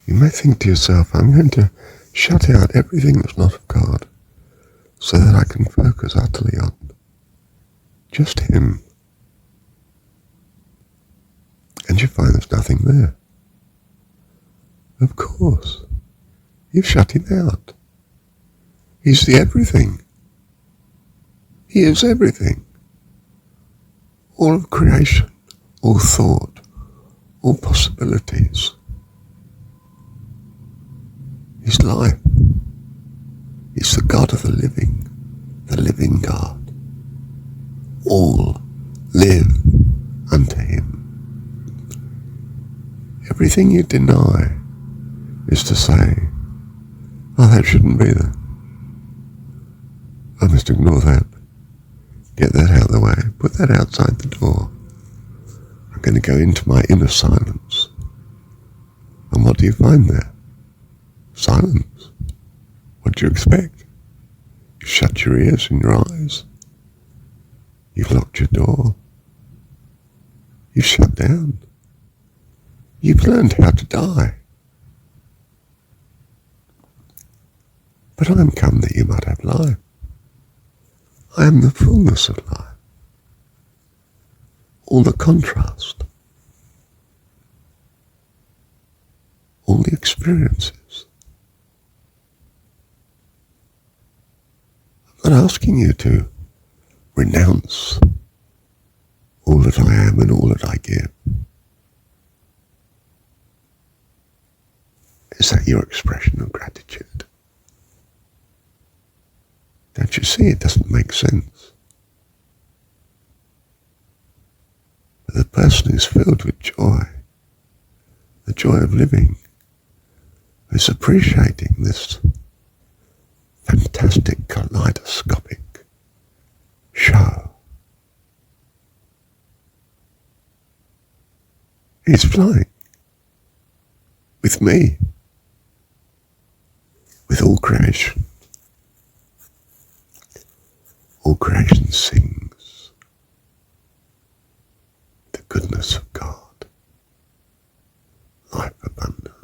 You may think to yourself, I'm going to shut out everything that's not of God so that I can focus utterly on just Him. And you find there's nothing there. Of course, you've shut Him out. He's the everything. He is everything. All of creation, all thought, all possibilities. He's life. He's the God of the living God. All live unto Him. Everything you deny is to say, oh, that shouldn't be there. I must ignore that. Get that out of the way. Put that outside the door. I'm going to go into my inner silence. And what do you find there? Silence. What do you expect? You've shut your ears and your eyes. You've locked your door. You've shut down. You've learned how to die. But I am come that you might have life. I am the fullness of life. All the contrast. All the experiences. I'm not asking you to renounce all that I am and all that I give. Is that your expression of gratitude? Don't you see it doesn't make sense? But the person who's filled with joy, the joy of living, who's appreciating this fantastic kaleidoscopic show, is flying with me, with all creation. All creation sings the goodness of God, life abundant.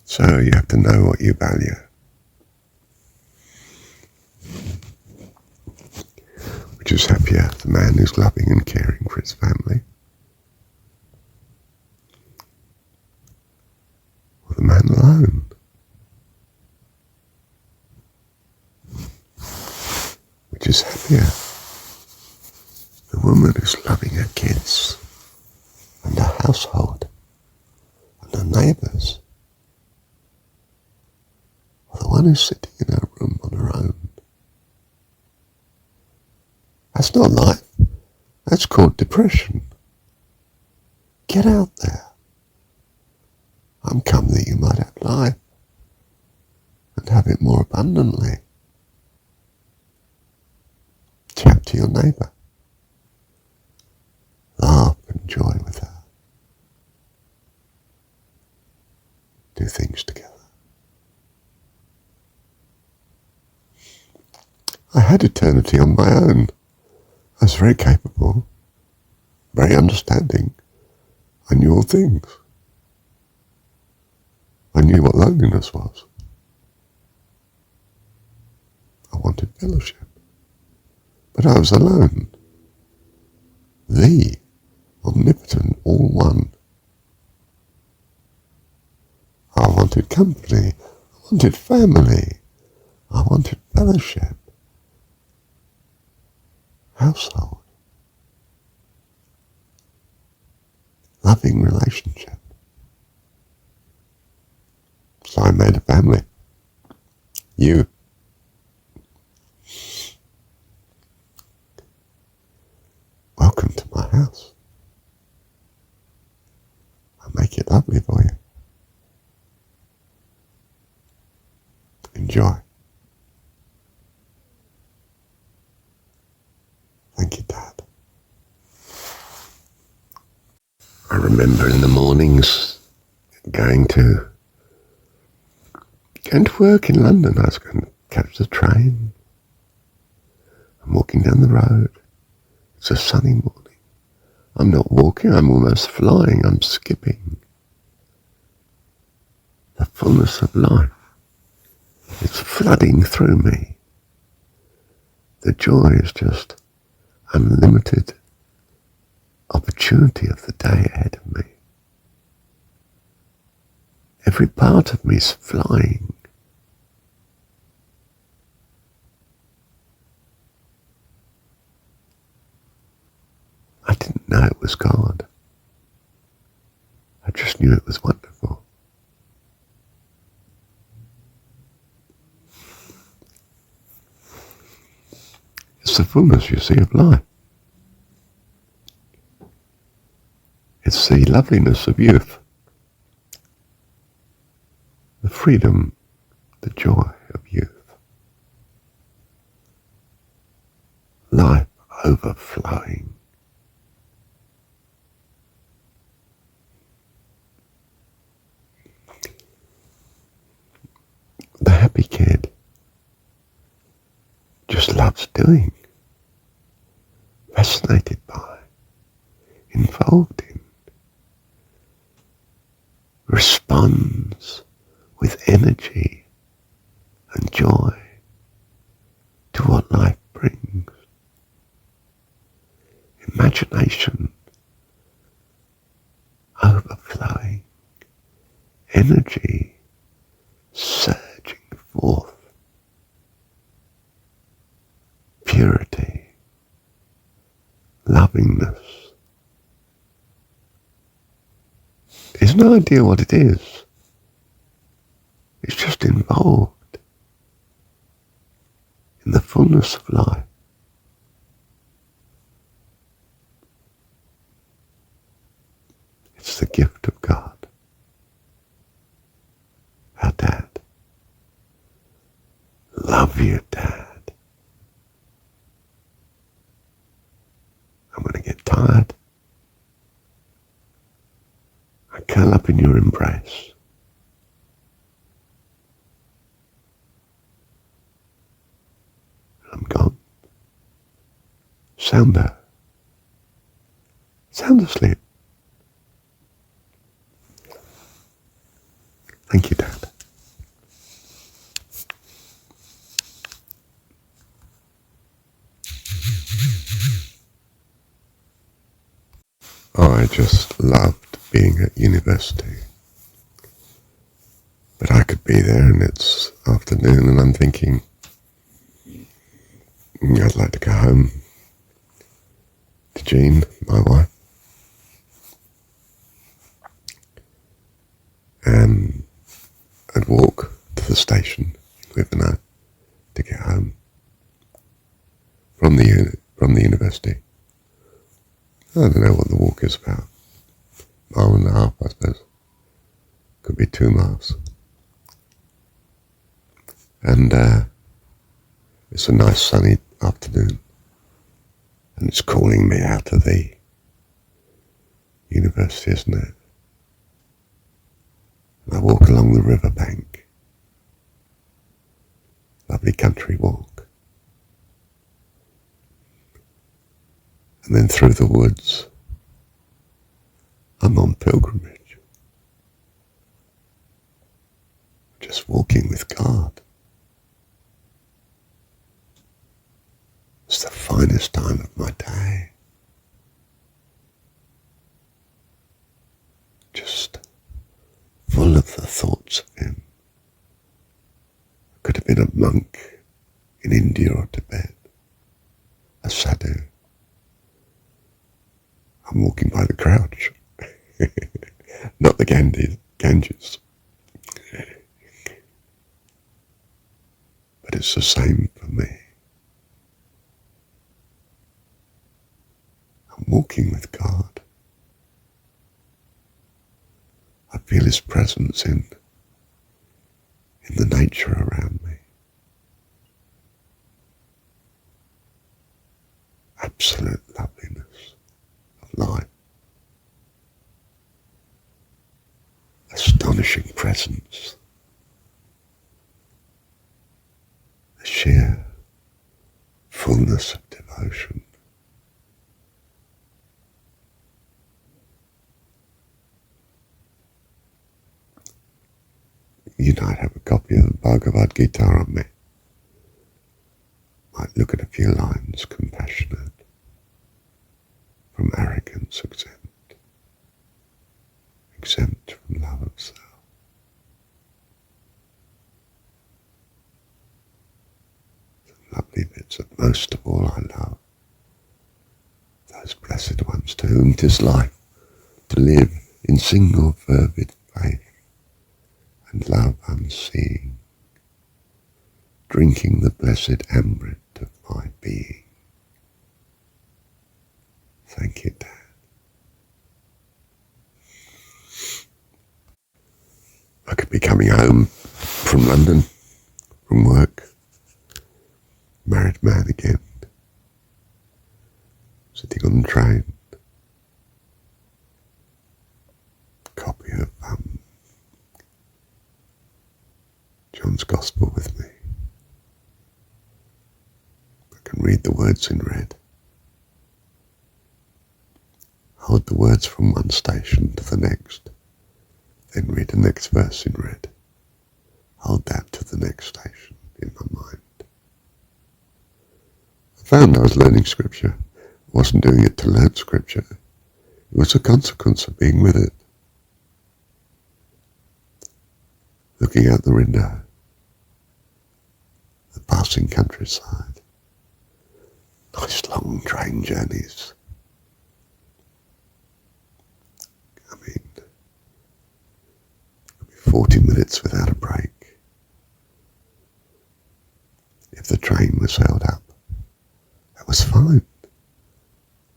So you have to know what you value. Which is happier, the man who's loving and caring for his family, or the man alone? Which is happier, the woman who's loving her kids and her household and her neighbours, or the one who's sitting in her room on her own? That's not life. That's called depression. Get out there. I'm come that you might have life and have it more abundantly. Chat to your neighbour. Laugh and joy with her. Do things together. I had eternity on my own. I was very capable, very understanding. I knew all things. I knew what loneliness was. I wanted fellowship. But I was alone. The omnipotent all one. I wanted company. I wanted family. I wanted fellowship. Household. Loving relationship. So I made a family. You. Welcome to my house. I'll make it lovely for you. Enjoy. Thank you, Dad. I remember in the mornings going to work in London. I was going to catch the train. I'm walking down the road. It's a sunny morning. I'm not walking, I'm almost flying, I'm skipping. The fullness of life is flooding through me. The joy is just unlimited opportunity of the day ahead of me. Every part of me is flying. I didn't know it was God. I just knew it was wonderful. It's the fullness, you see, of life. It's the loveliness of youth. The freedom, the joy of youth. Life overflowing. The happy kid just loves doing, fascinated by, involved in, responds with energy and joy to what life brings. Imagination overflowing, energy surging forth, purity, lovingness. It's no idea what it is. It's just involved in the fullness of life. It's the gift of God, our Dad. Love you, Dad. And when I get tired, I curl up in your embrace. I'm gone. Sound asleep. Thank you, Dad. I just loved being at university. But I could be there and it's afternoon and I'm thinking, I'd like to go home to Jean, my wife. And I'd walk to the station in Livernow to get home from the university. I don't know what the walk is about. Mile and a half, I suppose. Could be 2 miles. And it's a nice sunny afternoon. And it's calling me out of the university, isn't it? And I walk along the riverbank. Lovely country walk. And then through the woods, I'm on pilgrimage. Just walking with God. It's the finest time of my day. Just full of the thoughts of him. I could have been a monk in India or Tibet, a sadhu. I'm walking by the crouch, not the Ganges. But it's the same for me. I'm walking with God. I feel his presence in the nature around me. Absolute loveliness of life. Astonishing presence. The sheer fullness of devotion. You might have a copy of the Bhagavad Gita on me. Might look at a few lines, compassionate, from arrogance exempt from love of self. Some lovely bits of most of all I love, those blessed ones to whom 'tis life to live in single fervid faith and love unseeing, drinking the blessed amrit of my being. Thank you, Dad. I could be coming home from London, from work, married man again, sitting on the train, copy of John's Gospel with me. I can read the words in red, hold the words from one station to the next, then read the next verse in red, hold that to the next station in my mind. I found I was learning scripture. I wasn't doing it to learn scripture. It was a consequence of being with it. Looking out the window, the passing countryside, nice long train journeys. I mean, 40 minutes without a break. If the train was held up, that was fine.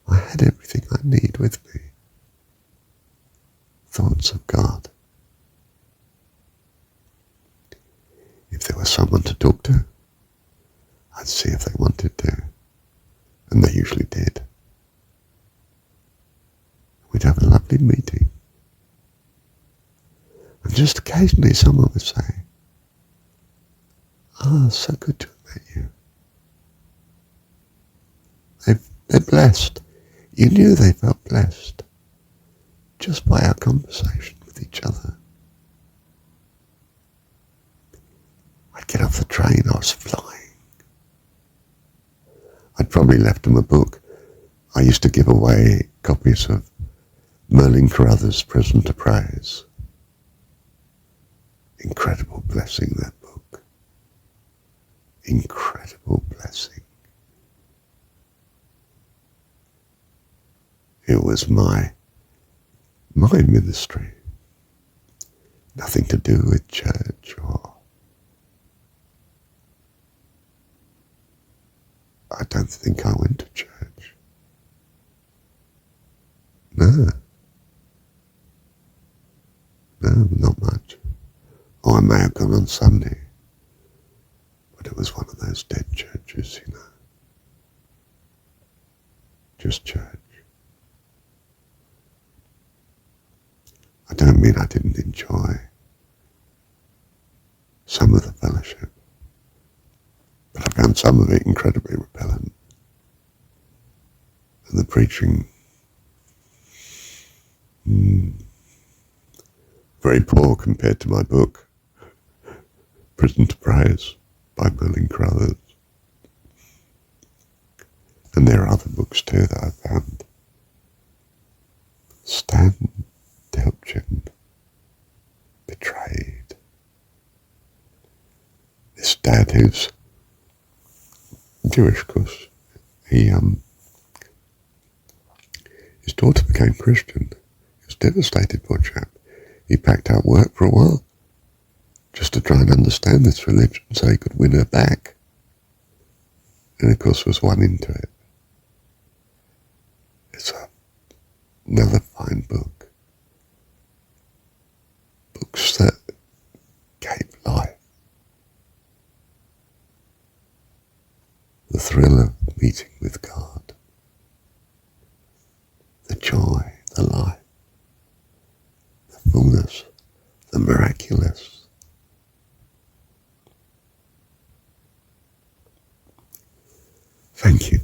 I had everything I need with me. Thoughts of God. If there was someone to talk to, I'd see if they wanted to, and they usually did. We'd have a lovely meeting. And just occasionally someone would say, so good to have met you. They're blessed. You knew they felt blessed just by our conversation with each other. I'd get off the train, I was flying. I'd probably left them a book. I used to give away copies of Merlin Carruthers' Prison to Praise. Incredible blessing, that book. Incredible blessing. It was my ministry. Nothing to do with church or... I don't think I went to church. No, not much. Oh, I may have gone on Sunday, but it was one of those dead churches, you know. Just church. I don't mean I didn't enjoy some of the fellowship, but I found some of it incredibly repellent. And the preaching, very poor compared to my book, Prison to Praise by Merlin Carruthers. And there are other books too that I found. Stan Delchin, Betrayed. This dad who's Jewish, of course, his daughter became Christian. He was devastated, poor chap. He packed out work for a while just to try and understand this religion so he could win her back. And of course was won into it. It's another fine book. Books that gave life. The thrill of meeting with God. The joy, the life, the fullness, the miraculous. Thank you.